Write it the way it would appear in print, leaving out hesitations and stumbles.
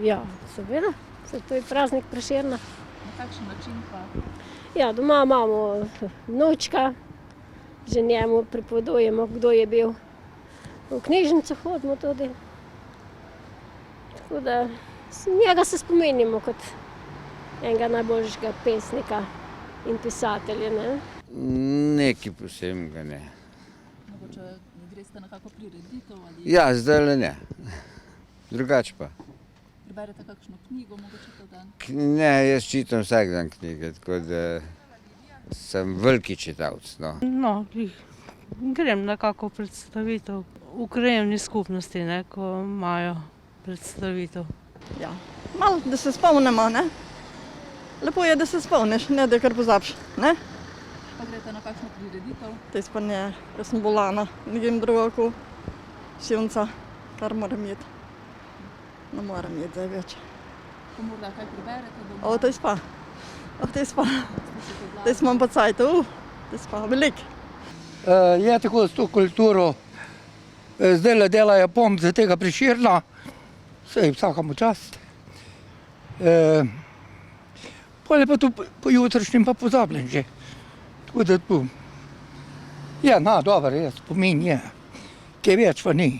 Ja, seveda, saj to je praznik Prešerna. Na kakšen način pa? Ja, doma imamo vnučka, že njemu pripovedujemo, kdo je bil. V knjižnico hodimo tudi. Tako da njega se spominjamo kot enega najboljšega pesnika in pisatelja. Ne? Nekaj posebnega ne. Mogoče greste na kako prireditev ali Ja, zdaj le ne. Drugače pa. preberete kakšno knjigo, mogoče ta dan? Ne, jaz čitam vsak dan knjige, tako da sem veliki čitalec. No. No, grem na kako predstavitev v krajevni skupnosti, ne, ko imajo predstavitev. Ja, malo, da se spomnimo, ne? Lepo je, da se spomniš, ne da kar pozabiš, ne? Pa greste na kakšno prireditev? Te pa ne, jaz sem bolana, ne grem drugo kot šivnca, kar moram jeti. Ne moram jeti zdaj več. Pa morda kaj preberete doma? O, te pa, Poslušate te smo pa cajtu, te pa veliko. Je tako s to kulturo, zdaj le delajo pomp za tega Prešerna, sej vsakemu čast. Pol je pa to po jutrišnjem pa pozabljen že. Tako da tu, ja, dobro, je, spomin je, kaj več pa ni.